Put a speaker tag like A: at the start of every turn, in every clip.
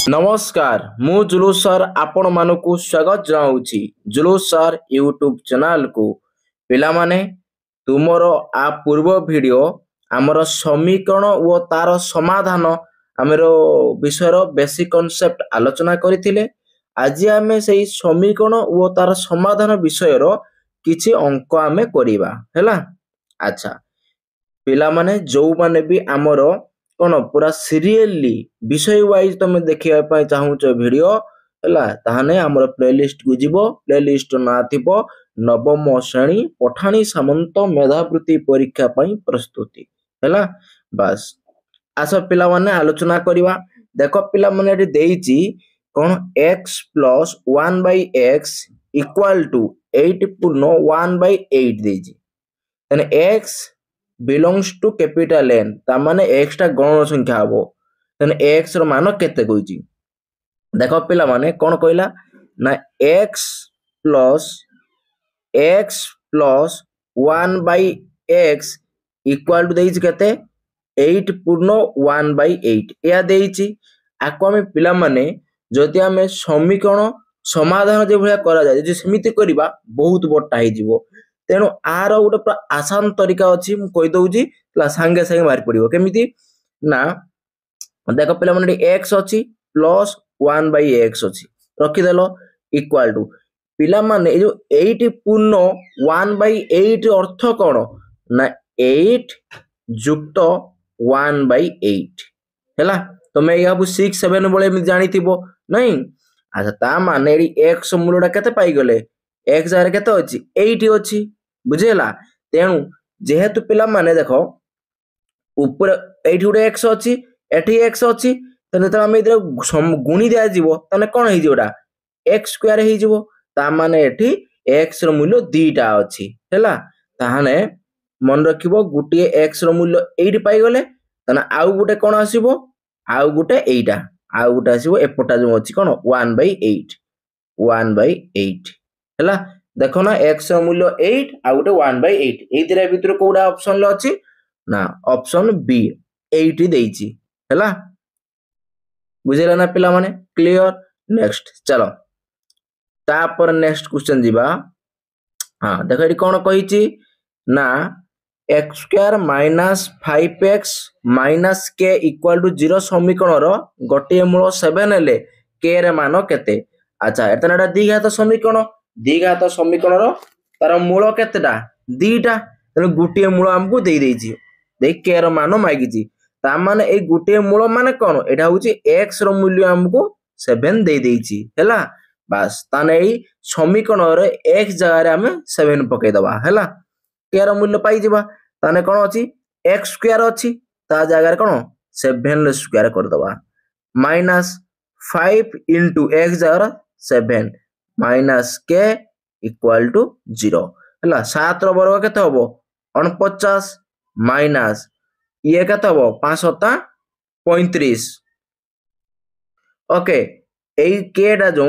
A: नमस्कार मु जुलूस सर आपण मानकु स्वागत जनाऊँगी जुलूस सर यूट्यूब चैनल को पिला माने तुमरो आ पूर्व वीडियो आमर समीकरण और तार समाधान आमर विषय बेसिक कॉन्सेप्ट आलोचना करथिले। आज आमे सही समीकरण और तार समाधान विषय किछि अंक आमे करिबा हैला। अच्छा पिला माने जो माने भी आमर कौन पूरा सीरियली विषय वाइज तुम देखा चाहूच वीडियो है ताहने आमर प्लेलिस्ट को जीव प्लेलिस्ट ना थिबो नवम श्रेणी पठाणी सामंत मेधावृत्ति परीक्षा पई प्रस्तुति हैला। बस आस पिला माने आलोचना करिवा। देखो पिला माने एटी देइची कोन x plus 1/x equal to 8 पूर्ण 1/8 देइची तने x belongs to capital N ता माने x टा गण संख्या हबो तने x रो मान केते कहिची। देखो पिला माने कोन कहला ना x plus 1/x equal to देइची केते 8 पूर्ण 1/8 या देइची। आको हम पिला माने जदि हमें समीकरण समाधान जे भलिया करा जाय जे समिति करिबा बहुत बडटा हे जिवो तेणु आर गोटे पूरा आसान तरीका अच्छी मुझे कही दौची सांगे सांगे मारी पड़ो केमिति ना देख पे मैंने एक्स अच्छी प्लस 1/x अच्छी रखीदेल इक्वाल टू पिला माने जो 8 पूर्ण 1/8 अर्थ कौन ना 8 जुक्त 1/8 है तुम्हें यह 6 7 बड़े जानी नहीं। अच्छा ता माने एक्स मूल्यटा केते पाइगले एक्स जगह केते अछि 8 अछि बुझेला। तेणु जेहेतु पिला माने देखो ऊपर एठी उडे x अछि एठी x अछि तने त हम इधर गुणी दिया जीवो तने कोन हे जोडा x स्क्वायर हे जीवो ता माने एठी x रो मूल्य 2टा अछि हैला। ताहाने मन रखिबो गुटिए x रो मूल्य 8 पाइ गले तने आउ गुटे कोन आसीबो आउ गुटे एटा आउ गुटे आसीबो एपटा जो अछि कोन 1/8 हैला। देखो ना x रो मूल्य 8 आ गोटे 1/8 एइतिरा भितर कोडा ऑप्शन ले अछि ना ऑप्शन बी 8 देइची हैला। बुझेला ना पिला माने क्लियर। नेक्स्ट चलो तापर नेक्स्ट क्वेश्चन जीवा। हां देखो एटी कोन कहिची ना x square minus 5x minus k equal to 0 समीकरण रो गोटे मूल 7 हेले k रे मान केते। अच्छा एतनाडा द्विघात समीकरण द्विघात समीकरण रो तार मूल केतेटा 2टा तने गुटिए मूल हमकु देई देइची देख के रो मान मागिची ता माने ए गुटिए मूल माने कोन एटा होची x रो मूल्य हमकु 7 देई देइची हैला। बस ताने ए समीकरण रे x जगह रे हमें 7 पके दबा हैला k रो मूल्य पाई जिबा ताने कोन अछि x स्क्वायर अछि ता जगह रे कोन 7 स्क्वायर कर दबा माइनस 5 into x जगह 7 माइनस k इक्वल टू 0 हैला। 7 रो वर्ग केते हबो 49 माइनस ये केते हबो 5 7 35 ओके एई k डा जो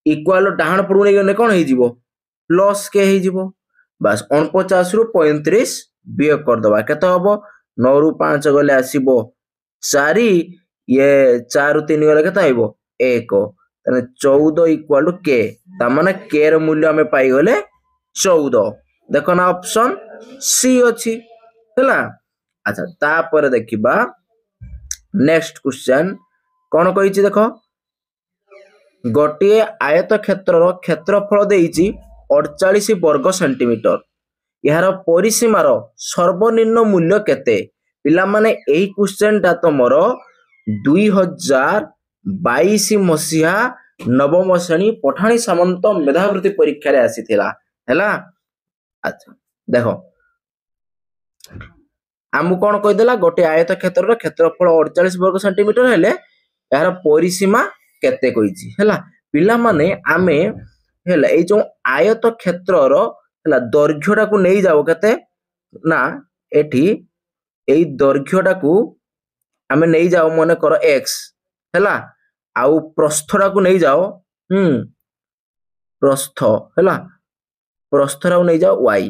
A: इक्वल डाहण पडु नै गने कोन हे जिवो प्लस k हे जिवो। बस 49 रु 35 वियोग कर दबा केते हबो 9 रु 5 गले आसीबो 4 ये 4 रु 3 गले केते आइबो 1 तने 14 इक्वल टू k ता माने k रो मूल्य हमें पाई गले 14 देखो ना ऑप्शन सी अछि हैला। अच्छा तापर देखिबा नेक्स्ट क्वेश्चन कोन कहिची देखो गोटिए आयत क्षेत्र रो क्षेत्रफल देइची 48 वर्ग सेंटीमीटर यार परिसीमा रो सर्वनिम्न मूल्य केते। पिला माने एही क्वेश्चन ता तमरो 2022 मसिहा नवम श्रेणी पठाणी सामंत मेधावृत्ति परीक्षा रे आसीथिला हैला। अच्छा देखो आमु कोन कहि देला गोटे आयत क्षेत्र रो क्षेत्रफल 48 वर्ग सेंटीमीटर हेले यार परिसीमा केते कहिची हैला। पिला माने आमे हैला ए जो आयत क्षेत्र रो हैला दैर्घ्यटा को नै जाओ केते ना एठी एई दैर्घ्यटा को आमे नै जाओ मने कर x हैला आउ प्रस्थटा को नै जाओ प्रस्थ हैला प्रस्थरा नै जाओ y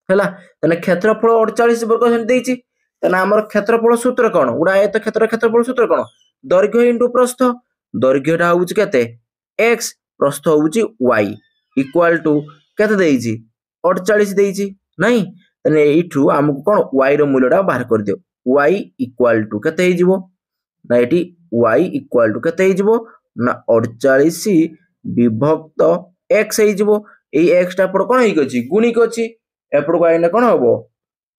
A: हैला तने क्षेत्रफल 48 वर्ग सेंटी देइची ताने हमर क्षेत्रफल सूत्र कोन गुडा आयत क्षेत्रफल सूत्र कोन दৈर्घ्य इनटू प्रस्थ दৈर्घ्यटा होउची केते x प्रस्थ होउची y इक्वल टू केते देइची 48 देइची नाही तने एठू हमकु कोन y रो मूल्यटा बाहर कर दियो y इक्वल टू केते हे जिवो ना एटी y इक्वल टू केते हे जिवो ना 48 विभक्त x हे जिवो ए x टा पर कोन हे गछि गुणिक अछि एपड़ को आइना कोन हबो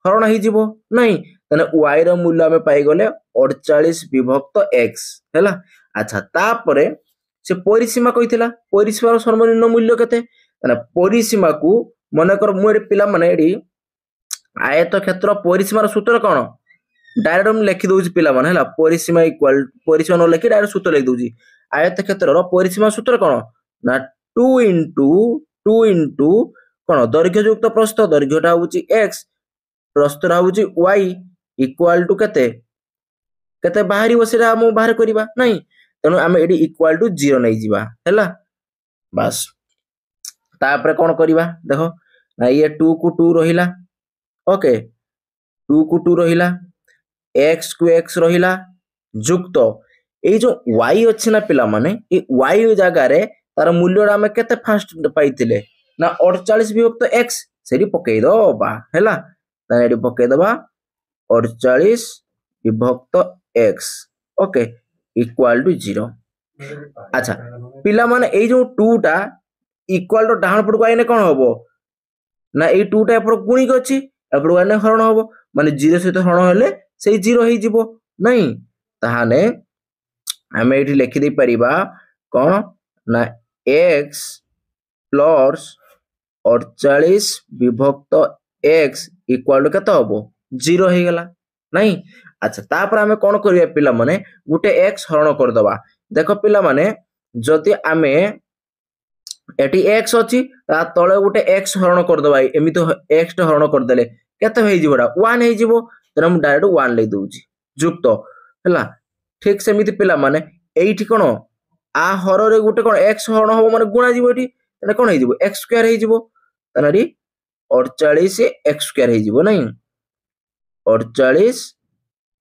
A: हरण हे जिवो नाही तने y रो मूल्य हमें पाई गले 48 विभक्त x हैला अच्छा तापरे से परिसीमा कहितला परिसीमार सर्वनिम्न मूल्य केते तने परिसीमा को मन कर मु पिला माने एडी आयत क्षेत्र परिसीमार सूत्र कोन डायरेक्ट हम लिखि दउची पिला माने हैला परिसीमा इक्वल परिसीमा न लिखि डायरेक्ट सूत्र लिखि दउची आयत क्षेत्रर परिसीमा सूत्र कोन ना 2 इंटू कोन दৈर्घ्य युक्त प्रस्थ दৈर्घ्यटा होउची x प्रस्थटा होउची y इक्वल टू केते केते बाहरी बसेरा हम बाहर करिबा नाही तनो हम एडी इक्वल टू 0 नै जिबा हैला बस तापर कोन करिबा देखो ना ये 2 को 2 रहिला ओके 2 को 2 रहिला x को x रहिला युक्त ए जो y अछि ना पिला माने ए y जगह रे तार मूल्य हम केते फास्ट पाइतिले ना 48 विभक्त x सेरी पकेइ दबा हैला ता एडी पकेइ दबा 48 विभक्त x ओके इक्वल टू 0 अच्छा पिला माने ए जो 2 टा इक्वल टू डाहन पड़ को आइने कोन होबो ना ए 2 टा पर गुणिक अछि एपड़ को आइने हरण होबो माने 0 सहित हरण हेले सेही 0 हे जिवो नहीं ताहाने हमें एठी लिखि दे परिबा कोन ना x प्लस 48 विभक्त x इक्वल टू केते होबो 0 हे गेला नहीं अच्छा तापर हमें कोन करिया पिला माने गुटे x हरण कर दबा देखो पिला माने जति हमें एटी x अछि ता तळे गुटे x हरण कर दबा एमि तो x ट हरण कर देले केते हे जिवोडा 1 हे जिवो तर हम डायरेक्ट 1 ले दउची युक्त हला ठीक सेमिति पिला माने एठी कोन आ हर रे गुटे कोन x हरण हो माने गुणा जिवो एठी तने कोन हे जिवो x स्क्वायर हे जिवो तनाडी 48 x स्क्वायर हे जिवो नहीं 48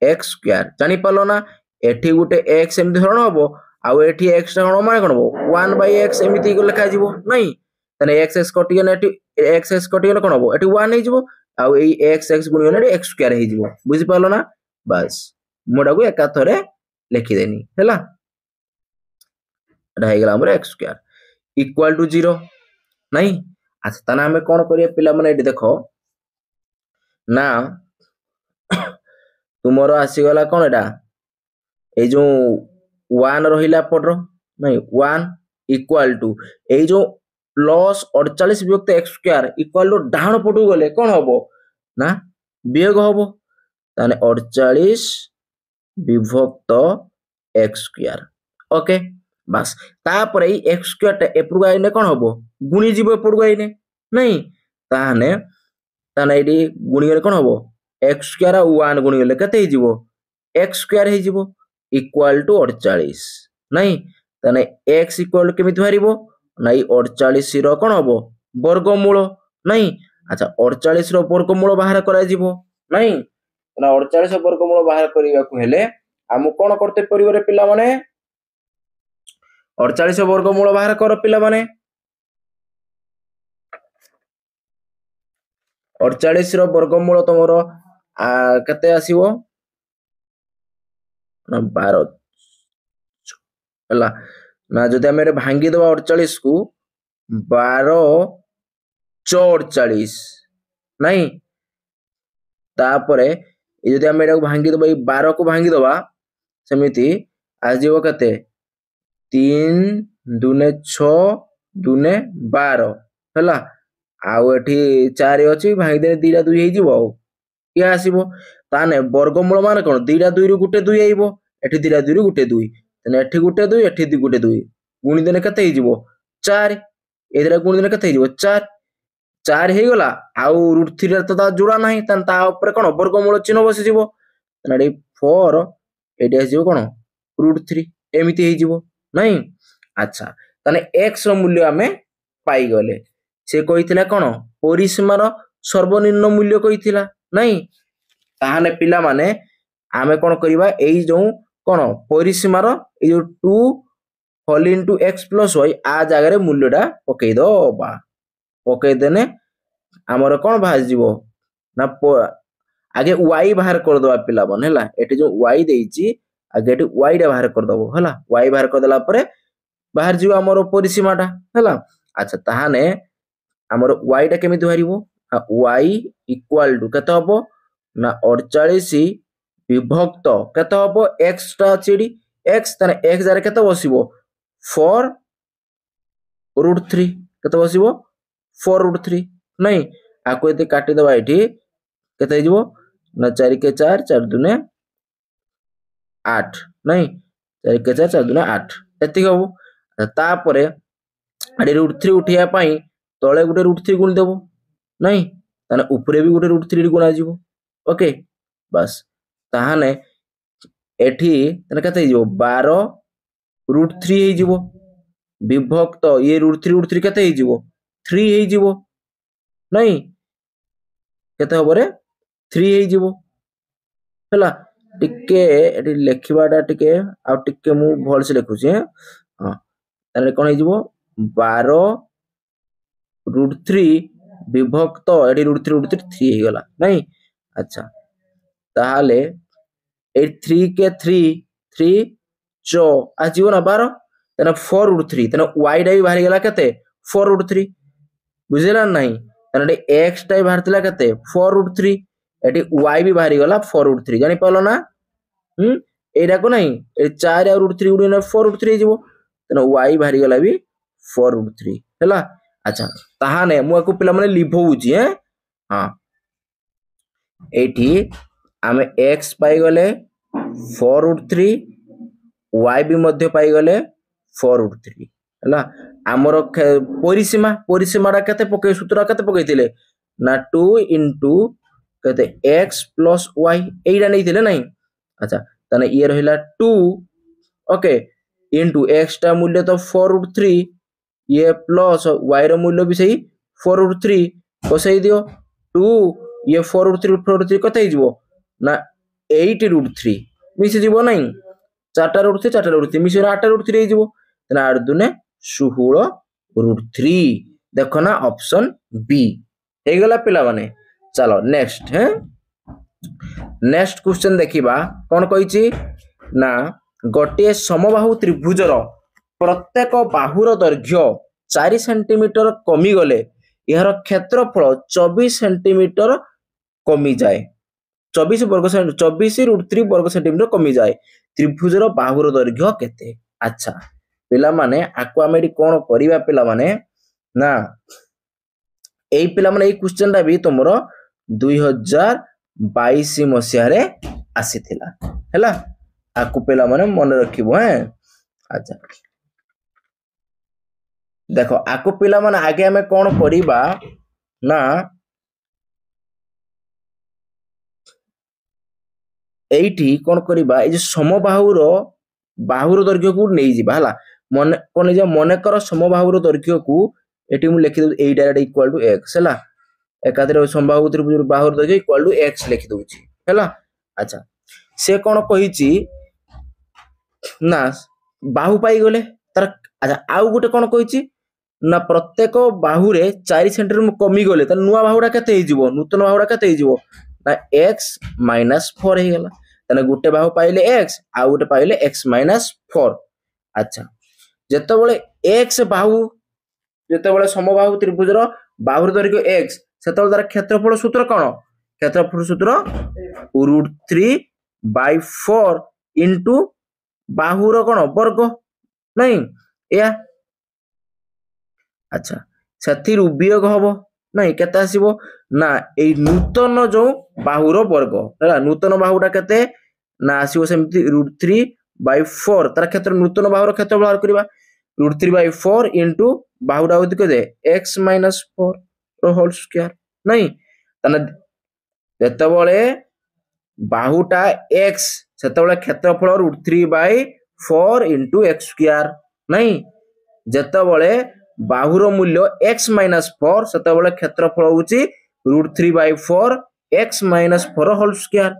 A: x स्क्वायर जानि पालो ना एठी गुटे x एमि हरण होबो आउ एठी x हरण माने कोन होबो 1/x एमिति लिखा जिवो नहीं तने x कटि गने एठी x कटि गने कोन होबो एठी 1 हे जिवो आउ एई x गुणि गने x स्क्वायर हे जिवो बुझि पालो ना बस मोडा को एका थरे लिखि देनी हैला एटा हे गेला हमर x स्क्वायर इक्वल टू 0 नहीं अच्छा तना हमें कोन करिया पिला माने एठी देखो ना तुमरो आसी गला कोन एटा ए जो 1 रहिला पडरो नहीं 1 इक्वल टू ए जो प्लस 48 विभक्त x स्क्वायर इक्वल टू डाहन पटु गले कोन होबो ना वियोग होबो ताने 48 विभक्त x स्क्वायर ओके बस तापर ए x स्क्वायर टा एपुर आइने कोन होबो गुणी जीवो एपुर आइने नहीं ताने ताने एडी गुणी गले कोन होबो x स्क्वायर 1 गुणी गले कते हे जीवो x स्क्वायर हे जीवो इक्वल टू 48 नहीं तने x इक्वल केमिति भारिबो नाही 48 रो कोन होबो वर्गमूल नहीं अच्छा 48 रो वर्गमूल बाहर करा जीवो नहीं ना 48 वर्गमूल बाहर करिया को हेले हम कोन करते परिवार पिला माने 48 वर्गमूल बाहर कर पिला माने 48 रो वर्गमूल तमरो केते आसीबो ना 12 हला ना जदि हम भांगी दबा 48 को 12 44 नहीं तापरे जदि हम एटा भांगी दबा 12 को भांगी दबा सेमिति आजीव केते 3 दुने 6 दुने 12 हला आउ एठी 4 अछि भांगी दे 2 2 हे जिवो या आसीबो ताने वर्गमूल माने कोन 2 2 रु गुटे 2 आइबो एठी 2 2 रु गुटे 2 तने एठी गुटे 2 एठी गुटे 2 गुणी देने केते हे जिवो 4 एदरा गुणी देने केते हे जिवो 4 4 हे गला आउ रूट 3 तो ता जोड़ा नाही तन ता ऊपर कोन वर्गमूल चिन्ह बसि जिवो तने 4 एडी हे जिवो कोन रूट 3 एमिति हे जिवो नहीं अच्छा तने x रो मूल्य हमें पाई गले से कहितला कोन परिसीमार सर्वनिम्न मूल्य कहितला नहीं ताहाने पिला माने आमे कोन करिबा एई जो कोन परिसीमार ए जो 2 whole into x plus y आ जगह मूल्यटा पकई दबा पकई देने आमर कोन बाहर जीवो ना आगे y बाहर कर दबा पिला बन हैला एठी जो y देइची आगे एठी y टा बाहर कर दबो हैला y बाहर कर देला परे बाहर जीवो आमर परिसीमाटा हैला अच्छा ताहाने आमर y टा केमिति बाहरिबो y इक्वल टू केते हबो ना 48 विभक्त केते हबो x टा अछि x तने x जारे केते बसिबो 4 रूट 3 केते बसिबो 4 रूट 3 नहीं आको एते काटी दबा एठी केते हिजबो ना 4 के 4 4 दुने 8 नहीं 4 के 4 4 दुने 8 एति हबो तापरे अडे रूट 3 उठिया पई तळे गुटे रूट 3 गुण देबो नहीं तने ऊपरे भी गुटे रूट 3 गुणा जीवो ओके बस ताहाने एठी तने केते हिजबो 12 रूट 3 हे जीवो विभक्त ये रूट 3 केते हे जीवो 3 हे जीवो नहीं केते हबरे 3 हे जीवो हला टिके एठी लेखिबाटा टिके आ टिके मु भल से लिखु छी हां तने कोन हे जीवो 12 रूट 3 विभक्त एठी रूट 3 3 हे गला नहीं अच्छा ताहाले ए 3 के 3 चो आ जीवो ना 12 तने 4 रूट 3 तने y डा भी बाहर गेला केते 4 रूट 3 बुझेला नहीं तने x टा बाहर तला केते 4 रूट 3 एटी y भी बाहर गेला 4 रूट 3 जानि पालो ना एडा को नहीं ए 4 और रूट 3 गुडी ना 4 रूट 3 जीवो तने y बाहर गेला भी 4 रूट 3 हैला अच्छा ताहाने मु को पिला माने लिभौची हां एठी आमे x पाई गले 4 रूट 3 y भी मध्य पाई गले 4 रूट 3 हैला हमर परिसीमाटा केते पके सूत्र केते पकेइतिले ना 2 इनटू केते x प्लस y एइडा नैतिले नहीं अच्छा तने ये रहिला 2 ओके इनटू x टा मूल्य तो 4 रूट 3 ये प्लस y रो मूल्य भी सही 4 रूट 3 बसई दियो 2 ये 4 रूट 3 कते ही जीवो ना 8 रूट 3 मिस जीवो नहीं 4 रूट 3 4 रूट 3 मिस 8 रूट 3 जीवो तने 8 दुने 16 रूट 3 देखो ना ऑप्शन बी हे गला पिला माने चलो नेक्स्ट है नेक्स्ट क्वेश्चन देखिबा कोन कहिची ना गोटे समबाहु त्रिभुजर प्रत्येक बाहुर दैर्घ्य 4 सेंटीमीटर कमी गले यार क्षेत्रफल 24 सेंटीमीटर कमी जाए 24 रूट 3 वर्ग सेंटीमीटर कमी जाए त्रिभुजर बाहुर दैर्घ्य केते अच्छा पिला माने आको आमे कोन करिवा पिला माने ना एई पिला माने एई क्वेश्चन टा भी तमरो 2022 मसिया रे आसीथिला हैला आको पिला माने मन रखिबो अच्छा देखो आको पिला माने आगे हमें कोन करिबा ना एठी कोन करिबा ए जे समबाहुर बाहुर दैर्घ्य को नै जिबा हला मन कोन जे मन कर समबाहुर दैर्घ्य को एठी मु लिखि दउ ए डायरेक्ट इक्वल टू x हला एकादरे समबाहु त्रिभुज बाहुर दैर्घ्य इक्वल टू x लिखि दउची हला अच्छा से कोन कहिची ना बाहु पाई गले तर अच्छा आउ गुटे कोन कहिची ना प्रत्येक बाहुरे 4 सेंटीमीटर कमी गले त नुवा बाहुडा केते हे जिवो नूतन बाहुडा केते हे जिवो ना x - 4 हे गेला तने गुटे बाहु पाइले x आ गुटे पाइले x - 4 अच्छा जत्ते बेले x बाहु जत्ते बेले समबाहु त्रिभुजर बाहुर दैर्घ्य x सेते बेले तार क्षेत्रफल सूत्र कोन क्षेत्रफल सूत्र √3/4 इनटू बाहुर कोन वर्ग नहीं या अच्छा सेथि वियोग हबो नहीं केते आसीबो ना ए नूतन जो बाहुर वर्ग हैला नूतन बाहुटा केते ना आसीबो सेमति √3/4 तार क्षेत्र नूतन बाहुर क्षेत्र बाहर करबा √3/4 इनटू बाहुटा होति के x - 4 रो होल स्क्वायर नहीं तने जत्ते बेले बाहुटा x सेते बेले क्षेत्रफल √3/4 इनटू x स्क्वायर नहीं जत्ते बेले बाहुर मूल्य x - 4 सेते बेले क्षेत्रफल होची √3/4 x माइनस 4 होल स्क्वायर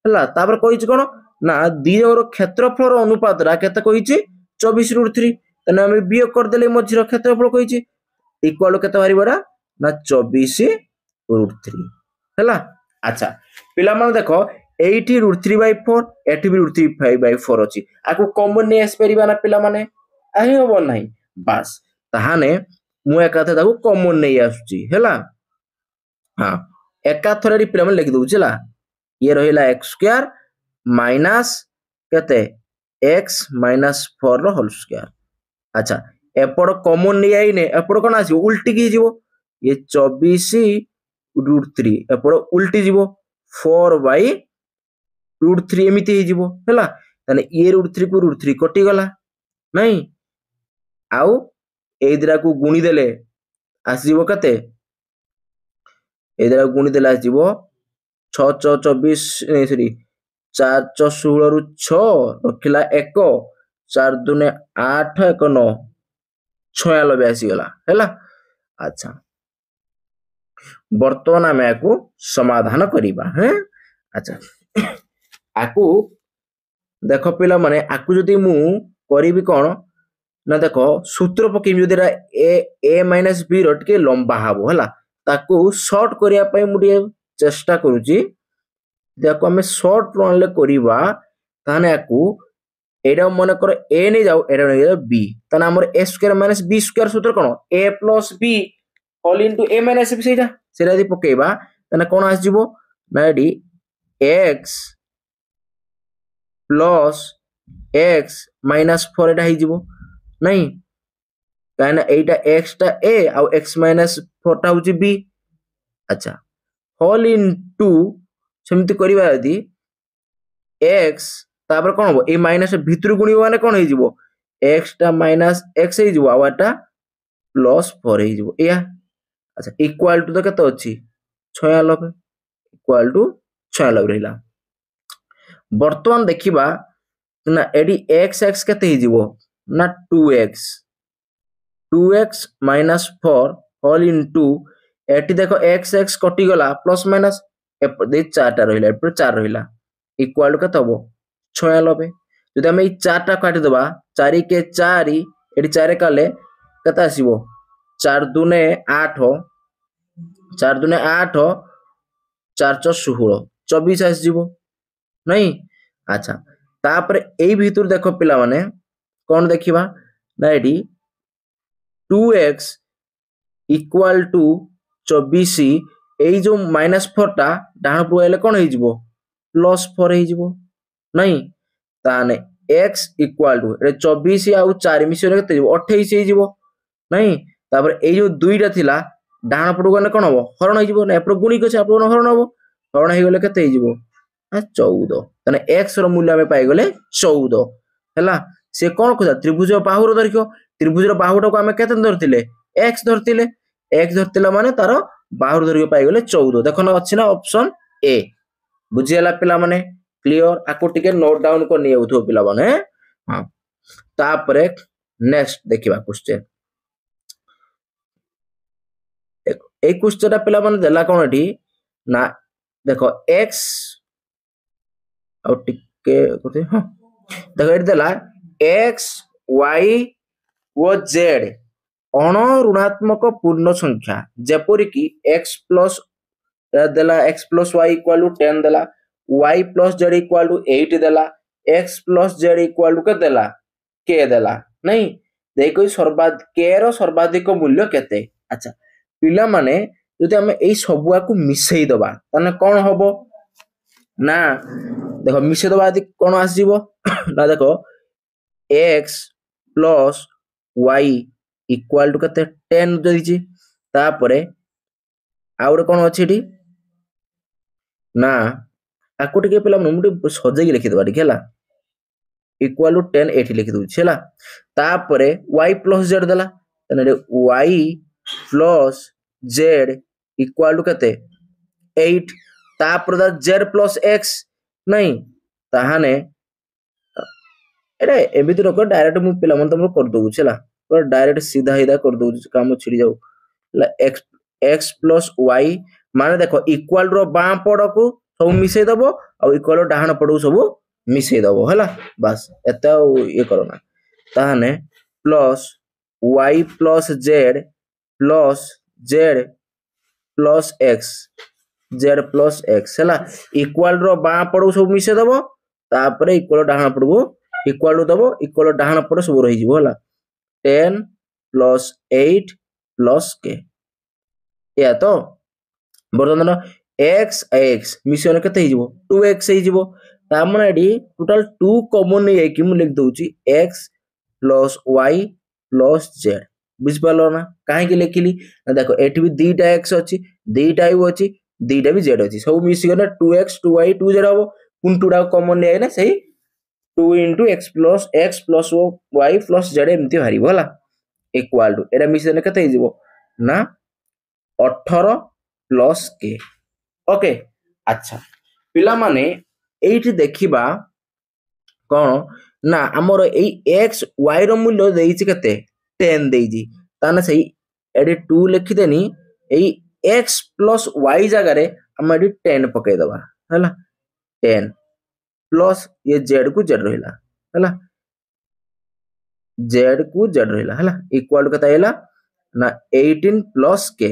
A: हला तापर कहिछि कोन ना दी जंगर क्षेत्रफल अनुपातरा केते कहिछि 24/3 तने हम वियोग कर देले मझिर क्षेत्रफल कहिछि इक्वल केते बारिबरा ना 24/3 हला। अच्छा पिला मन देखो 80√3/4 एठी भी √3/4 अछि आको कॉमन ने एस परिबा ना पिला माने आही होबो नाही बस ताहाने मु एकाथे ताको कॉमन नै आसुची हला। हां एका थोड़ी पिला मन लिखि दउ छला ये रहिला x² माइनस केते x माइनस 4 रो होल स्क्वायर। अच्छा एपड़ कॉमन नै आइने एपड़ कोन आसी उल्टी की जीवो ये 24/3 एपड़ उल्टी जीवो 4/√3 एमिति ही जीवो हला तने ये √3 को √3 कटि गला नहीं आउ ए दिरा को गुणी देले आसीबो कते ए दिरा गुणी देले आसीबो 6 6 24 सॉरी 4 6 16 रु 6 रखिला 1 4 दुने 8 1 9 96 आसी गला हैला। अच्छा वर्तमान आमे आकु समाधान करिबा हैं। अच्छा आकु देखो पिला माने आकु जदी मु करिबि कोन ना देखो सूत्र पकेम जदी a माइनस b रो के लंबा हाबो हला ताकू शॉर्ट करिया पय मु चेष्टा करूची देखो हमें शॉर्ट रन ले करिबा ताने आकु एडा मन कर a ने जाऊ एडा ने जाऊ b ताना हमर a² माइनस b² सूत्र कोन a plus b whole into a minus b सेटा दी पकेबा ताने कोन आस जिवो ना एडी x प्लस x माइनस 4 एटा ही जिवो नहीं काना एटा x टा a और x माइनस 4 टा होची b। अच्छा होल इनटू सेमति करिबा यदि x तापर कोन हो ए माइनस भितर गुणी माने कोन हे जिवो x टा माइनस x हे जिवो आ एटा प्लस 4 हे जिवो या। अच्छा इक्वल टू तो केते अछि 96 इक्वल टू 96 रहिला। वर्तमान देखिबा ना एडी x केते हे जिवो ना 2x माइनस 4 होल इनटू एटी देखो x कटि गला प्लस माइनस दे 4 टा रहिला एपर 4 रहिला इक्वल केते हबो 96 जदि हम ई 4 टा काटि देबा 4 के 4 एटी 4 काले केते आसीबो 4 दुने 8 4 दुने 8 4 4 16 24 आस जीवो नहीं। अच्छा तापर एई भीतर देखो पिला माने कोन देखिबा ना एडी 2x इक्वल टू 24 एई जो -4 टा डाहण पु आइले कोन हे जिवो +4 हे जिवो नहीं ताने x इक्वल टू रे 24 आ 4 मिसियो केते जिवो 28 हे जिवो नहीं तापर एई जो दुईटा थिला डाहण पटु गने कोन हबो हरण हे जिवो ना एपर गुणी कछ आपन हरण हबो हरण हे गेले केते हे जिवो 14 तने x रो मूल्य हमें पाई गले 14 हैला। से कोन खोजा त्रिभुज बाहुर दर्घ्य त्रिभुज रो बाहुटा को हमें केते धरतिले x धरतिले माने तारो बाहुर दर्घ्य पाई गले 14 देखो ना अछि ना ऑप्शन ए बुझियला पिला माने क्लियर आको टिके नोट डाउन को नियौ थो पिला माने। हां तापरे नेक्स्ट देखिबा क्वेश्चन ए क्वेश्चन पिला माने देला कोन एठी ना देखो x और टिके कोते हां देखो एठी देला x y ओ z अण ऋणात्मक पूर्ण संख्या जेपरि कि x प्लस देला x plus y equal to 10 देला y plus z equal to 8 देला x plus z equal to के देला k देला नहीं देखो k रो सर्वाधिक मूल्य केते। अच्छा पिला माने जदि हम एई सबुआ को मिसई दबा तने कोन होबो ना देखो मिसई दबा यदि कोन आसीबो ना देखो x plus y equal to केते 10 जदिछि तापरे आउरे कोन अछि ठी ना आको टिके पिला मुटे सजेगी लिखि दबा ठीक हैला इक्वल टू 10 एठी लिखि दउ छला तापरे y प्लस z देला तने y plus z equal to केते 8 तापर z प्लस x नहीं ताहाने एरे एबि तो को डायरेक्ट मु पिला मन तम कर दउ छला पर डायरेक्ट सीधा सीधा कर दउ काम छिड़ी जाऊ x प्लस y माने देखो इक्वाल रो बाँ पड़ को सब मिसई दबो आ इक्वाल रो डाहाण पड़ को सब मिसई दबो हैला बस एते ये करो ना ताहने plus y plus z plus x z plus x हैला इक्वाल रो बाँ पड़ को सब मिसई दबो तापरे इक्वाल डाहाण पड़ को इक्वाल रो दबो इक्वाल डाहाण पड़ सब रही जिवो हैला 10 प्लस 8 प्लस k या तो बर्तमान x x मिशन केते ही जिवो 2x ही जिवो ता माने एडी टोटल 2 कॉमन नै कि मु लिख दोउची x plus y plus z बुझ पालो ना काहे के लिखिली देखो एठी भी दीटा x अछि दीटा y अछि दीटा भी z अछि सब मिसी गना 2x 2y 2z हबो कुन टुडा कॉमन नै ना सही 2 into x plus y plus z एमती हारिबो हला इक्वल टू एटा मिशन केते ही जिवो ना 18 प्लस k ओके अच्छा पिला माने एठी देखिबा कोन ना हमर एई x y रो मूल्य देइछि केते 10 देइछि ताने सही एडी 2 लिखि देनी एई x plus y जगह रे हम एडी 10 पकै दबा हला 10 प्लस ये z को z रहिला हला z को z रहिला हला इक्वल कता हैला ना 18 प्लस k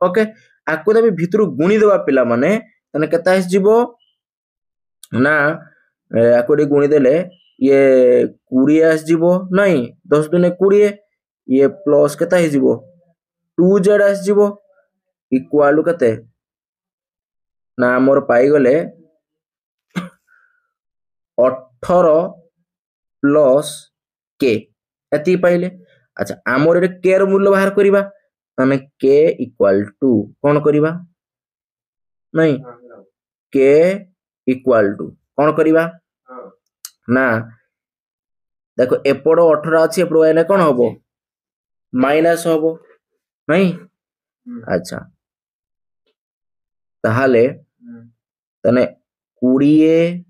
A: ओके आको तबे भितरु गुणी देबा पिला माने तने कता आस जिवो ना आको रे गुणी देले ये 20 आस जिवो नहीं 10 दुने 20 ये प्लस कता ही जिवो 2z आस जिवो इक्वल कते ना मोर पाई गले 18 प्लस k एती पाइले अच्छा आमर रे k रो मूल्य बाहर करिबा माने k इक्वल टू कोन करिबा नहीं k इक्वल टू कोन करिबा ना देखो एपड़ो 18 अछि एपड़ो एने कोन होबो माइनस होबो नहीं अच्छा ताहाले तने 20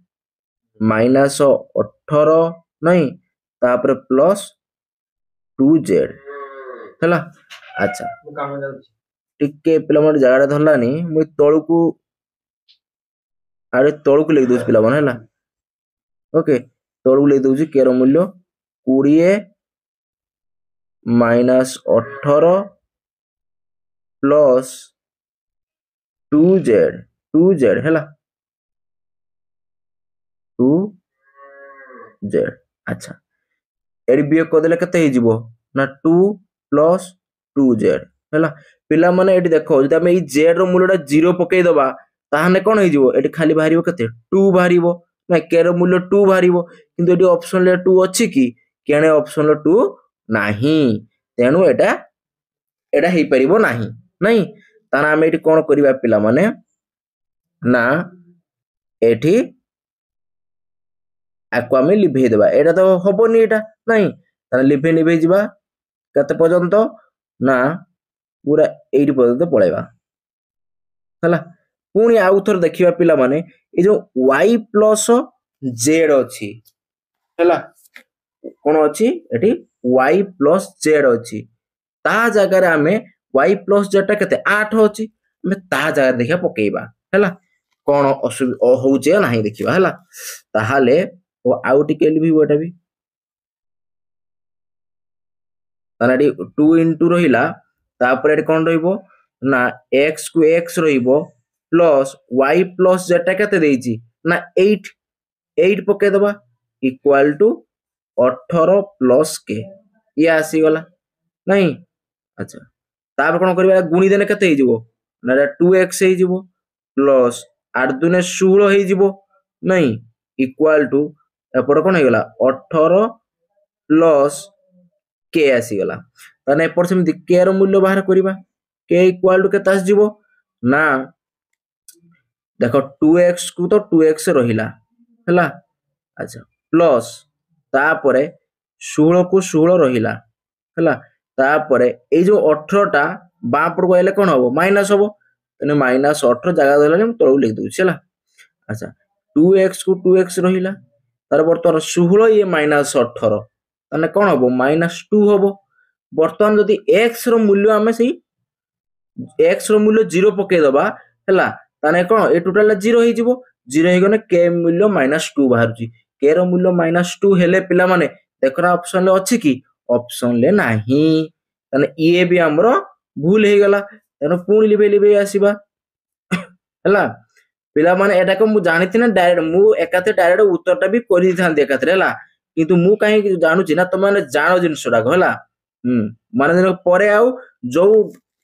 A: माइनस 18 नहीं तापर प्लस 2z हैला अच्छा टिके पिला मन जागा धरलानी मु तळकू अरे तळकू लिख दोस पिला मन हैला ओके तळकू लिख दोजी केरो मूल्य 20 माइनस 18 प्लस 2z हैला 2z अच्छा एडी बियो को देले कते ही जिवो ना 2 प्लस 2z हैला पिला माने एडी देखो जदि हम ई z रो मूल्यटा 0 पकै दबा ताहाने कोन ही जिवो एडी खाली बाहरिबो कते 2 बाहरिबो ना k रो मूल्य 2 बाहरिबो किंतु एडी ऑप्शन ले 2 अछि कि केने ऑप्शन ले 2 नाही तेनु एटा हे परिबो नाही नहीं ताना हम एडी कोन करिबा पिला माने ना एठी आको आमे लिभे देबा एटा तो होबोनी एटा नहीं ताना लिभे जिबा कते पर्यंत ना पूरा 8 पर्यंत पळेबा हला पुनी आउ थर देखिबा पिला माने ए जो y प्लस z अछि हला कोन अछि एठी y प्लस z अछि ता जगह रे हमें y प्लस z ता कते 8 अछि हमें ता जगह देखा पकेइबा हला कोन होउचे नाही देखिबा हला ताहाले ओ आउ टिके लिबी एटा भी तानाडी 2 into रहिला तापर एटी कोन रहिबो ना x को x रहिबो प्लस y प्लस z ता कते देइची ना 8 पके दबा इक्वल टू 18 प्लस k ये आसी गला नहीं अच्छा तापर कोन करबा गुणी देने कते ही जिवो ना 2x ही जिवो प्लस 8 दुने 16 ही जिवो नहीं इक्वल टू एपड़ कोन हे गला 18 प्लस k आसी गला ताने एपड़ सेमि k रो मूल्य बाहर करिबा k इक्वल टू केतास जिवो ना देखो 2x को तो 2x रहिला हैला अच्छा प्लस तापरे 16 को 16 रहिला हैला तापरे ए जो 18 टा बाँ पड़ को आइले कोन होबो माइनस होबो तने माइनस 18 जगह देलानी हम तळु लिख दोछि हैला अच्छा 2x को 2x रहिला तार वर्तमान 16 ये माइनस 18 तने कोन होबो माइनस 2 होबो वर्तमान जदि x रो मूल्य हमें सही x रो मूल्य 0 पके दबा ହେଲା ତାने कोन ए टोटल 0 हे जिवो 0 हे गने k मूल्य -2 बाहरची k रो मूल्य -2 हेले पिला माने देखरा ऑप्शन ले अछि की ऑप्शन ले नाही तने ये भी हमरो भूल हे गला तने पुणी लिबे लिबे आसीबा ହେଲା पिला माने एटा को मु जानिति ना डायरेक्ट मु एकाते डायरेक्ट उत्तरटा भी करि थान एकाते ହେଲା किंतु मु काहे जानु छी ना त माने जानो जिनसडा होला माने दिन परे आउ जो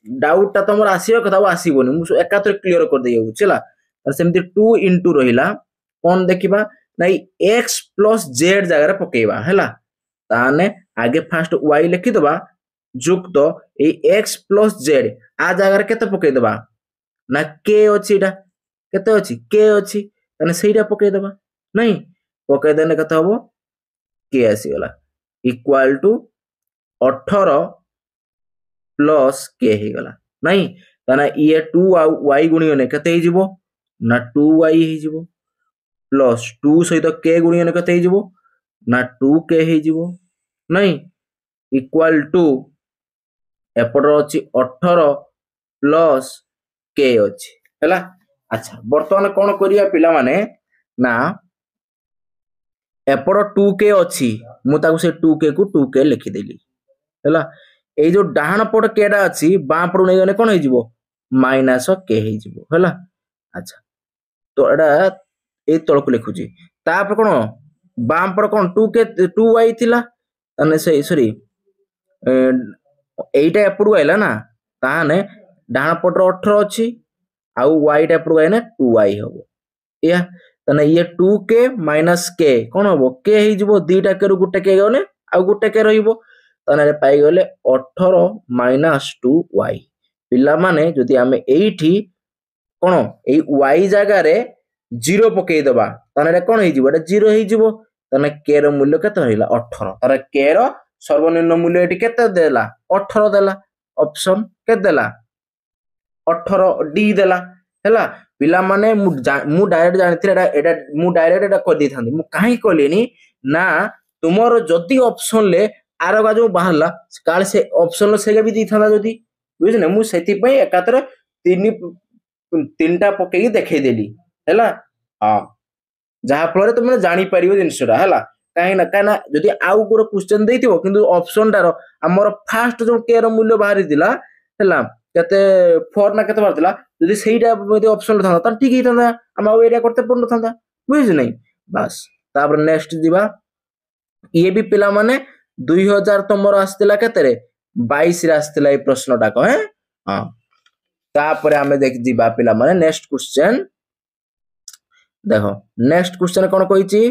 A: डाउट ता तमर आसीबा कथा आसीबोनी मु एकाते क्लियर कर देयौ छला सेमति 2 into रहिला कोन देखिबा नै x plus z जगह पकेबा हैला ताने आगे फास्ट y लिखि दबा जुक्त ए x plus z आ जगह केते पके दबा ना k अछि एटा केते अछि k अछि ताने सेइटा पके दबा नै पके देने कथा हबो k आसी गला इक्वल टू 18 प्लस k हे गला नै ताना ये 2 y गुणियोने केते हे जिवो ना 2y हे जिवो प्लस 2 सहित k गुणियोने केते हे जिवो ना 2k हे जिवो नै इक्वल टू एपटर अछि 18 प्लस k अछि हैला अच्छा वर्तमान कोन करिया पिला माने ना एपड़ 2k अछि मु ताकू से 2k को 2k लिखि देली हैला ए जो डाहण पट केडा अछि बां पड़ नै गने कोन हे जिवो माइनस k हे जिवो हैला अच्छा तो एडा ए तळ को लिखुची तापर कोन बां पड़ कोन 2k 2y थिला तने से सॉरी एटा एपड़ आइला ना ताने डाहण पट 18 अछि आउ y टा एपड़ आइना 2y हबो या तने ये 2k minus k कोन हबो k हे जिवो दीटा के रु गुटे के गने आ गुटे के रहिबो तने पाई गले 18 minus 2y पिला माने जदि हमें एठी कोन ए y जगह रे 0 पकेई दबा तने कोन हे जिवो एटा 0 हे जिवो तने k रो मूल्य केते रहिला 18 तारे k रो सर्वनिम्न मूल्य एठी केते देला 18 देला ऑप्शन केते देला 18 डी देला हैला पिला माने मु डायरेक्ट जानिथि एटा मु डायरेक्ट एटा कर दी थांदी मु काहे कहलेनी ना तुमरो जदी ऑप्शन ले आरगा जो बाहरला काल से ऑप्शन सेगा भी दी थांदा जदी बुझने मु सेति पई एकातर तीनटा पकेई देखै देली हैला हां जहा फल तुम जानि परिबो जिनसडा हैला काहे ना जदी आउ गोरो क्वेश्चन देइथिबो किंतु ऑप्शन डारो हमर फास्ट जो के रो मूल्य बाहरी दिला हैला केते 4 ना केते बारदिला जदी सेइटा मध्ये ऑप्शन था त ठीक हिथांदा हम आ एरिया करते पड़ नथांदा बुझिस नै बस तापर नेक्स्ट दिबा ये भी पिला माने 2000 तमरो आस्तिला केते रे 22 रे आस्तिला ए प्रश्नटा को हैं हां तापर हमें देख दिबा पिला माने नेक्स्ट क्वेश्चन देखो नेक्स्ट क्वेश्चन कोन कहिची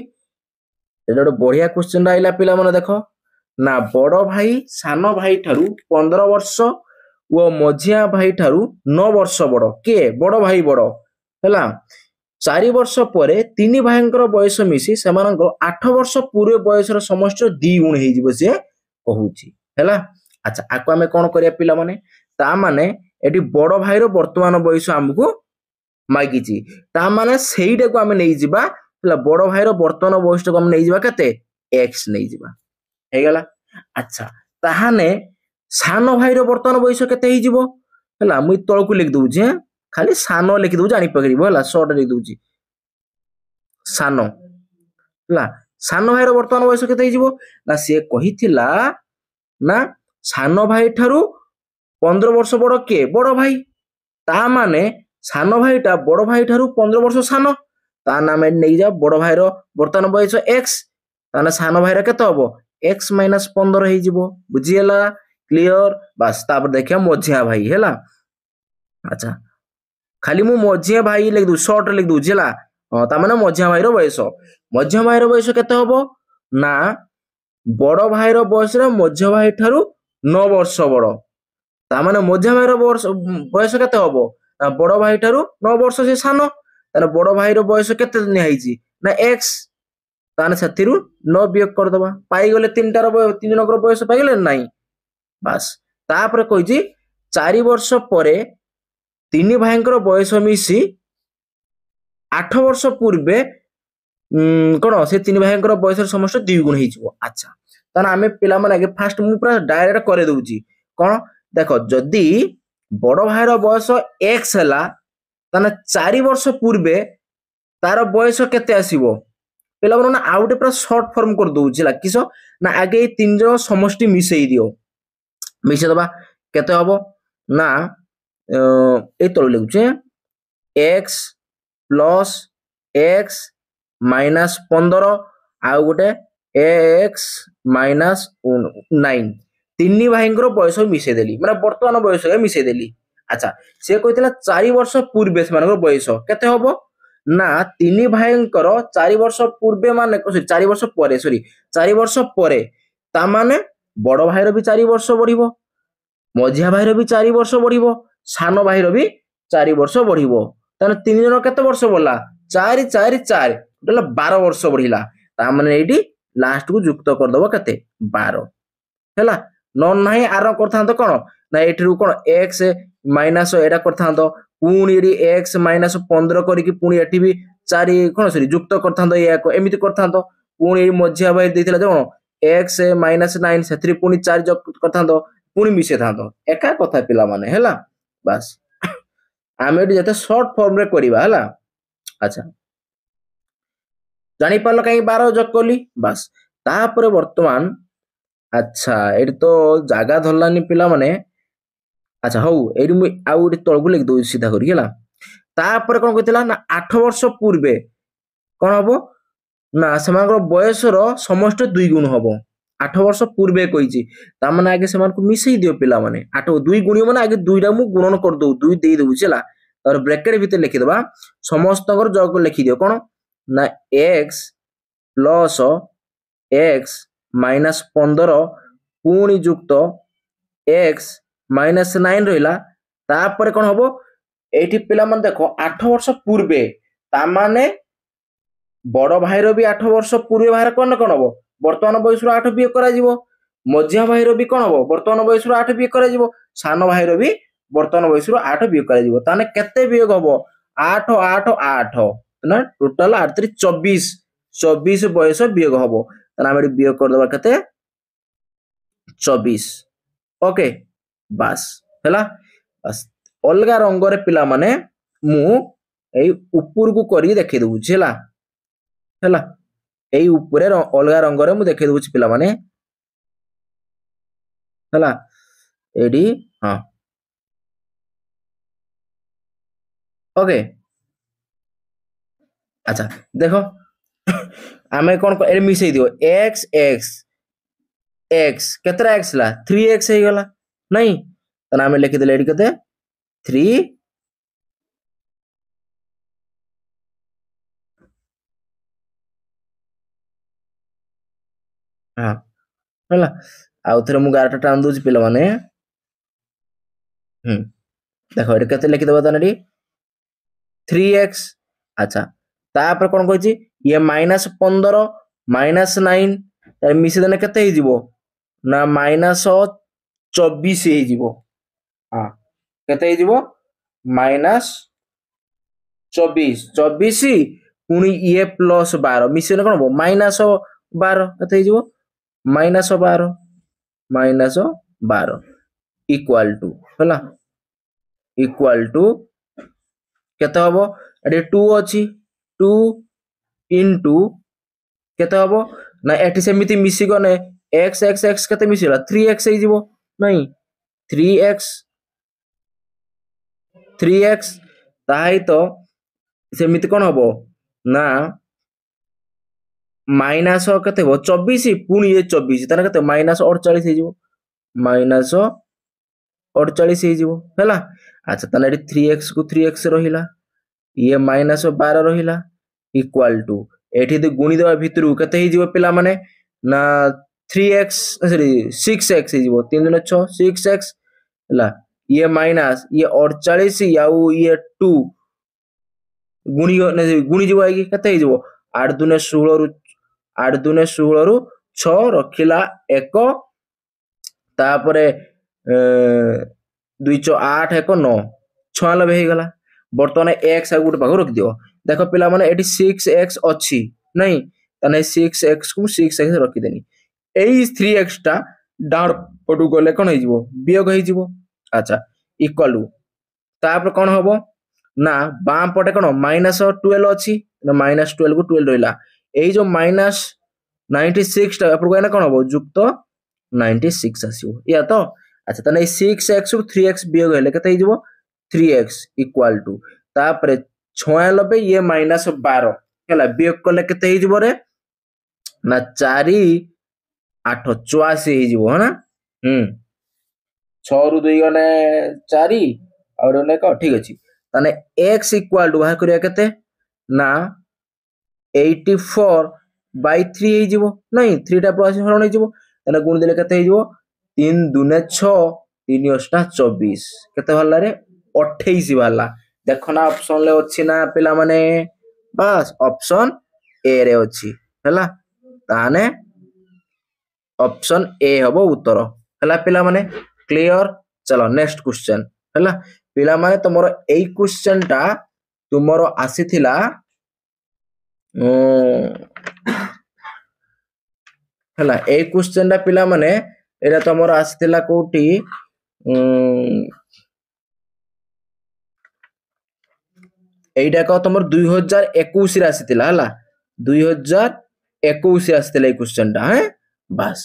A: एटा बढ़िया क्वेश्चन आइला पिला माने देखो ना बड़ो भाई सानो भाई ठारू 15 वर्ष वो मझिया भाई ठारू 9 वर्ष बड़ के बड़ भाई बड़ हैला 4 वर्ष परे तीन भाईंकर बयस मिसी सेमानकर 8 वर्ष पूर्व बयसर समष्टि 2 गुण हे जिवो से कहूची हैला अच्छा आको हमें कोन करिया पिला माने ता माने एटी बड़ भाईर वर्तमान बयस हमकु मागिची ता माने सेइटा को हमें नै जिबा हैला बड़ भाईर वर्तमान बयस को हम नै जिबा केते x नै जिबा हे गेला अच्छा ताहाने सानो भाईर वर्तमान बयस केते हे जिवो हैला मुई तळ को लिख दउ जे खाली सानो लिख दउ जानि पकरिबो हैला शॉर्ट लिख दउची सानो हैला सानो भाईर वर्तमान बयस केते हे जिवो ना से कहिथिला ना सानो भाई ठारू 15 वर्ष बड़ के बड़ भाई ता माने सानो भाईटा बड़ भाई ठारू 15 वर्ष सानो ता नामे नै जा बड़ भाईर वर्तमान बयस x ताने सानो भाईर केते हबो x - 15 हे जिवो बुझियला क्लियर बस तापर देखिया मझिया भाई हैला अच्छा खाली मु मझिया भाई लिख दउ शॉर्ट लिख दउ जिला ता माने मझिया भाईर बयस केते हबो ना बड़ भाईर बयस रे मझिया भाई ठारू 9 वर्ष बड़ ता माने मझिया भाईर बयस केते हबो ना बड़ भाई ठारू 9 वर्ष से सानो ताने बड़ भाईर बयस केते नि आइची ना x ताने सथिरु 9 वियोग कर दबा पाई गले तीनटार तीन जनकर बयस पाई गले नाही बस तापर कहिची 4 वर्ष परे तीन भाईंकर बयस मिसी 8 वर्ष पूर्वे कोन से तीन भाईंकर बयस समस्त 2 गुण हे जिवो अच्छा ताना हमें पिला माने आगे फास्ट मु पूरा डायरेक्ट करे दउची कोन देखो जदी बड़ भाईर बयस x हला ताने 4 वर्ष पूर्वे तार बयस केते आसीबो पिला मन ना आउटे पूरा शॉर्ट फॉर्म कर दउछि ला किसो ना आगे 3 जन समष्टि मिसेई दियो मिसे दबा केते हबो ना ए तळ लिखुछे x प्लस x माइनस 15 आउ गोटे x माइनस 9 तीन भाई बयस मिसे देली माने वर्तमान बयस मिसे देली अच्छा से कहतिला 4 वर्ष पूर्वे से मानकर बयस केते हबो ना तीन भाई 4 वर्ष पूर्वे माने 4 वर्ष परे सॉरी 4 वर्ष परे ता माने बड़ भाईर भी 4 वर्ष बढ़िबो मझिया भाईर भी 4 वर्ष बढ़िबो सान भाईर भी 4 वर्ष बढ़िबो ताने तीन जन केते वर्ष बढ़ला 4 4 4 टोटल 12 वर्ष बढ़िला ता माने एडी लास्ट को युक्त कर दबो केते 12 हैला न नाही आर करथांतो कोन ना एठिरु कोन x माइनस एडा करथांतो पुणी एडी x माइनस 15 करिकि पुणी एठी भी 4 कोन सरी युक्त करथांतो या को एमिति करथांतो पुणी मझिया भाई देथिला कोन x माइनस 9 सेथि पुणी 4 युक्त करथांतो पुणी मिसे थांतो एका कथा पिला माने हैला बस आमे एडी जते शॉर्ट फॉर्म रे करिबा हैला अच्छा जानि पालो काई 12 जोग कोली बस तापर वर्तमान अच्छा एडी तो जागा धरलानी पिला माने अच्छा हौ एडी मु आउ एडी तळगु लिख दउ सीधा करी हैला तापर कोन कहितला ना 8 वर्ष पूर्वे कोन हबो ना सेमानकर बयस रो समस्त 2 गुण हबो 8 वर्ष पूर्वे कहिची ता माने आगे सेमान को मिसई दियो पिला माने 8 2 गुणी माने आगे 2 टा मु गुणन कर दउ 2 देई दउ छला और ब्रैकेट भीतर लिखि दबा समस्तकर जग लिखि दियो कोन ना x प्लस x माइनस 15 पुणी युक्त x माइनस 9 रहिला तापर कोन हबो एठी पिला मन देखो 8 वर्ष पूर्वे ता माने बड़ भाईर भी 8 वर्ष पूर्वे बाहर कोन कोन हबो वर्तमान बयस 8 बियोग करा जिवो मझिया भाईर भी कोन हबो वर्तमान बयस 8 बियोग करा जिवो सान भाईर भी वर्तमान बयस 8 बियोग करा जिवो ताने केते बियोग हबो 8 8 8 ना टोटल 8 24 24 बयस बियोग हबो ताने हम बियोग कर दबा केते 24 ओके बस हैला बस अलगा रंग रे पिला माने मु एई ऊपर को करी देखि दउ छला हैला एई ऊपर अलगा रंग रे मु देखि दउ पिला माने हैला एडी हां ओके अच्छा देखो आमे कोन ए मिसई दियो x x x केतरा x ला 3x हे गला नहीं तना आमे लिखि देले एडी केते 3 हां होला आउ थरे मु गारटा टान दोछि पिला माने देखो एडी केते लिखि दबा तनेडी 3x अच्छा तापर कोन कहछि ये माइनस 15 माइनस 9 तार मिसे देने केते हे जिवो ना माइनस 24 हे जिवो हां केते हे जिवो माइनस 24 24 पुनी ये प्लस 12 मिसे ने कोन माइनस 12 केते हे जिवो माइनस 12 इक्वल टू होला इक्वल टू केते हबो एडी 2 अछि 2 इनटू केते हबो ना एठी सेमिति मिसी गने x x x केते मिसिला 3x हे जिवो नहीं 3x ताई तो सेमिति कोन हबो ना माइनस केते हो 24 पुनी ये 24 ताने केते माइनस 48 हे जिवो माइनस 48 हे जिवो हैला अच्छा ताने एडी 3x को 3x रहिला ये माइनस 12 रहिला इक्वल टू एठी दे गुणी देबा भितरु केते हे जिवो पिला माने ना 3x सॉरी 6x हे जिवो 3 दुने 6 6x हैला ये माइनस ये 48 याउ ये 2 गुणी जिवो आइ केते हे जिवो 8 दुने 16 रु 8 दुने 16 रु 6 रखिला 1 तापरे 2 8 1 9 96 हे गला वर्तमान x आ गुट भाग रख दियो देखो पिला माने एटी 6x अछि नहीं तने 6x को 6x रखि देनी एई 3x टा डाउन पटु गले कोन हे जिवो वियोग हे जिवो अच्छा इक्वल टू तापर कोन हबो ना बाम पटे कौन -12 अच्छी -12 को 12 रहा यही जो -96 टा कौन हम युक्त 96 आसो या तो अच्छा ताने 6x रु 3x वियोग हेले केते हिजबो 3x इक्वल टू तापरे 96 ये -12 हैला वियोग कले केते हिजबो रे ना 4 8 84 हिजबो है ना 6 रु 2 गने 4 और ने को ठीक अछि ताने x इक्वल टू बाहर करिया केते ना 84 बाय 3 हिजबो नहीं 3 टा प्लस हरण हिजबो ताने गुण देले केते हिजबो 3 दुने 6 3 अष्टा 24 केते भल्ला रे 28 भल्ला देखो ना ऑप्शन ले अछि ना पिला माने बस ऑप्शन ए रे अछि हैला ताने ऑप्शन ए हबो उत्तर हैला पिला माने क्लियर चलो नेक्स्ट क्वेश्चन हैला पिला माने तमरो एई क्वेश्चन टा तुमरो आसीथिला हैला एई क्वेश्चन टा पिला माने एरा तमरो आसीथिला कोठी एइटा को तमर 2021 रे आसीथिला हला 2021 रे आसीथिला ए क्वेश्चन टा हैं बस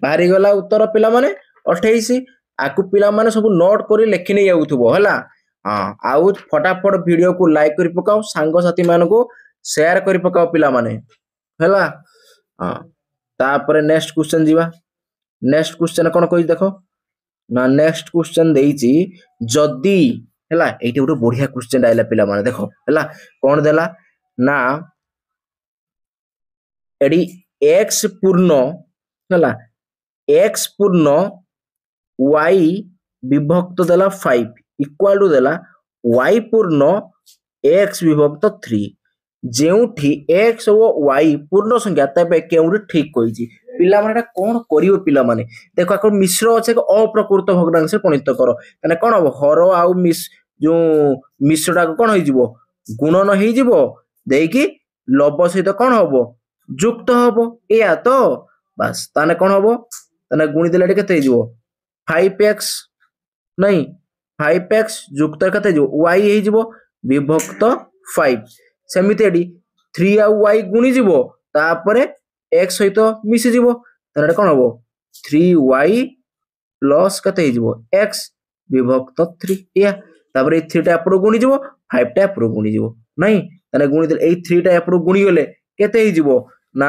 A: बाहरी गला उत्तर पिला माने 28 आकु पिला माने सब नोट करी लेखि नै जाउथबो हला हां आउ फटाफट वीडियो को लाइक करी पकाओ सांग साथी मान को शेयर करी पकाओ पिला माने हला हां तापर नेक्स्ट क्वेश्चन जीवा नेक्स्ट क्वेश्चन कोन कहि देखो ना नेक्स्ट क्वेश्चन देइची जदी हला एइटे गोटे बढ़िया क्वेश्चन आइला पिला माने देखो हला कोन देला ना एडी x पूर्ण हला x पूर्ण y विभक्त देला 5 इक्वल टू देला y पूर्ण x विभक्त 3 जेउठी x और y पूर्ण संख्या तबे केउठी ठीक कहिची पिला माने कोन करियो पिला माने देखो आको मिश्र अछि अप्रकृत भग्नांश गणित करो तने कोन हो हर आउ मिस जो मिश्रटा को कोन होइजिवो गुणन होइजिवो देकी लब सहित कोन होबो युक्त होबो एया तो बस ताने कोन होबो ताने गुणी देले केते होइजिवो 5x नहीं 5x युक्त केते जो y होइजिवो विभक्त 5 सेमिति एडी 3 आ y गुणी जिवो तापरे x सहित मिसि जिवो ताने कोन होबो 3y प्लस केते होइजिवो x विभक्त 3 या तापरे 3 टा एपरो गुणी जिवो 5 टा एपरो गुणी जिवो नहीं ताने गुणी देले ए 3 टा एपरो गुणी गले केते होइजिवो ना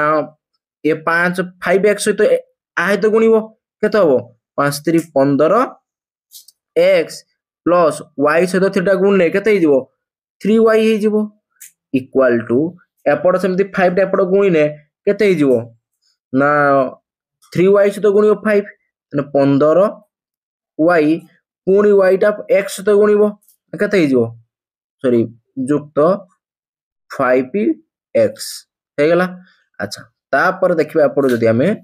A: ए 5 5x सहित आहे तो गुणीबो केते होबो 5 3 15 x प्लस y सहित 3 टा गुणले केते होइजिवो 3y होइजिवो इक्वल टू एपड़ सेमति 5 टा एपड़ गुणीने केते होइजिवो ना 3y सहित गुणियो 5 तने 15y पुणी y टा x सहित गुणिबो केते होइजिवो सॉरी युक्त 5x हे गेला अच्छा तापर देखिबा एपड़ जदी हमें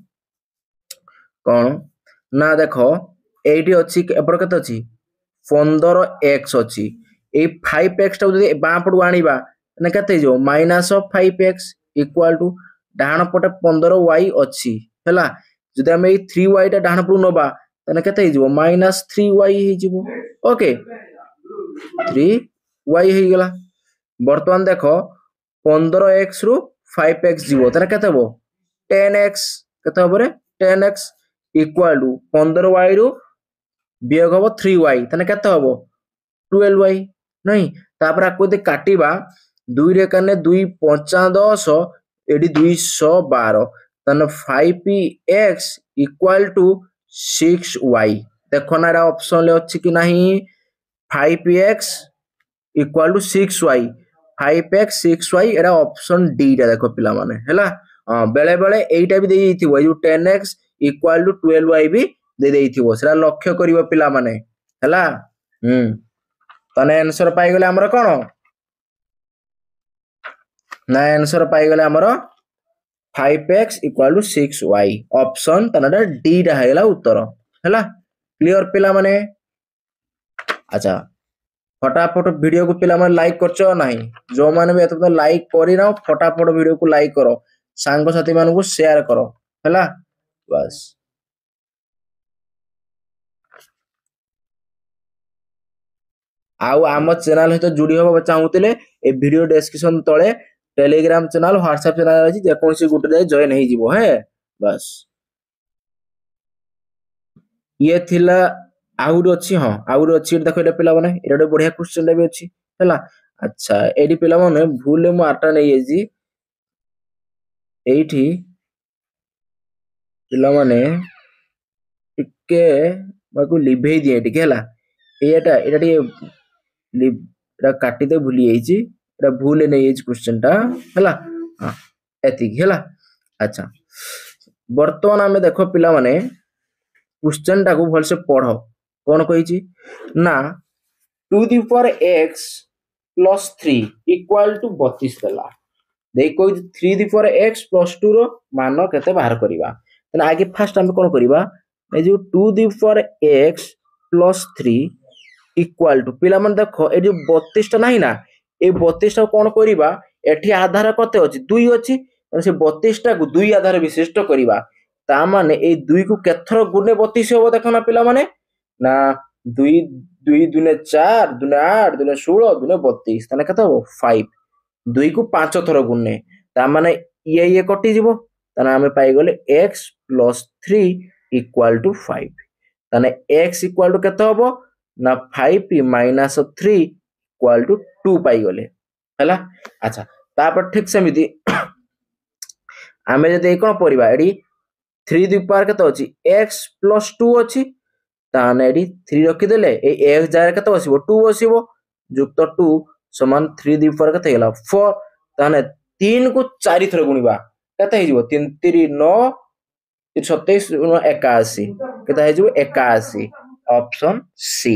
A: कोन ना देखो एठी अछि एपड़ केते अछि 15x अछि ए 5x टा जदी बाम पटु आनिबा ने केते जो -5x इक्वल टू डाहाण पटे 15y अछि हैला जदी हम ए 3y टा डाहाण पटु नबा तने केते हिजबो -3y हिजबो ओके 3y हे गेला वर्तमान देखो 15x रु 5x जीवो तने केते हो 10x केते हो रे 10x इक्वल टू 15y रु वियोग हो 3y तने केते हो 12y नहीं तापर आको दे काटिबा 2 रे कने 2 5 10 एडी 212 तने 5x इक्वल टू 6y देखो ना ऑप्शन ले अछि कि नहीं 5x equal to 6y 5x 6y एरा ऑप्शन डी टा देखो पिला माने हैला बेले बेले एइटा भी दे दिथिबो जो 10x इक्वल टू 12y भी दे दिथिबो सेरा लक्ष्य करिवो पिला माने हैला तने आंसर पाई गेले हमर कोन ना आंसर पाई गेले हमर 5x equal to 6y option तनडा डी रा हैला उत्तर हैला क्लियर पिला माने अच्छा फटाफट वीडियो को पिला माने लाइक करछो नाही जो माने भी एत लाइक करी ना फटाफट वीडियो को लाइक करो सांग साथी मान को शेयर करो हैला बस आउ आम चैनल सहित जोड़ी हवा चाहूले ए वीडियो डिस्क्रिप्शन तले टेलीग्राम चैनल व्हाट्सएप चैनल अच्छी जेकोसी गोटे जाए जॉइन हो हे बस ये थिला आउट अच्छी हाँ आउट अच्छी देखो ये पिला माने ये गोटे बढ़िया क्वेश्चन भी अच्छी है अच्छा एडी पिला माने भूल मु आटा नहीं जी एठी पिला माने टिके बाकू लिभेई दिए टिके हला एटा एटा टिके एटा काटी दे भूली जाईची एटा भूल नहीं जाईची क्वेश्चन टा हला हां एतिक हला अच्छा वर्तमान आमे देखो पिला माने क्वेश्चन टा को भल से पढ़ो कौन कही ना 2 the power x plus 3 equal to 32 देला देखो 3 दी पावर x प्लस 2 रो मान केते बाहर करबा तने आगे फास्ट हम कोन करबा ए जो 2 the power x plus 3 equal to पिला मन देखो ए जो 32 टा नाही ना ए 32 टा कोन करबा एठी आधार कते अछि 2 अछि से 32 टा को 2 आधार विशिष्ट करबा ता माने ए 2 को केथर गुणे 32 होबो देखो ना पिला माने ना 2 2 दुने 4 दुने 8 दुने 16 दुने 32 तने केते हो 5 2 को 5 थर गुणे ता माने ये कटि जीवो तने हमें पाई गले x प्लस 3 इक्वल टू 5 तने x इक्वल टू केते होबो ना 5 माइनस 3 इक्वल टू 2 पाई गले हला अच्छा तापर ठीक सेमिति आमे जदि कोन परिबा एडी 3 दी पावर केते अछि x प्लस 2 अछि ताने एडी 3 रखि देले ए x जाय केते बसिबो 2 बसिबो युक्त 2 समान 3 दी पावर केते गेला 4 ताने 3 को 4 थर गुणिबा केते हे जिवो 3 3 9 27 81 केते हे जिवो 81 ऑप्शन सी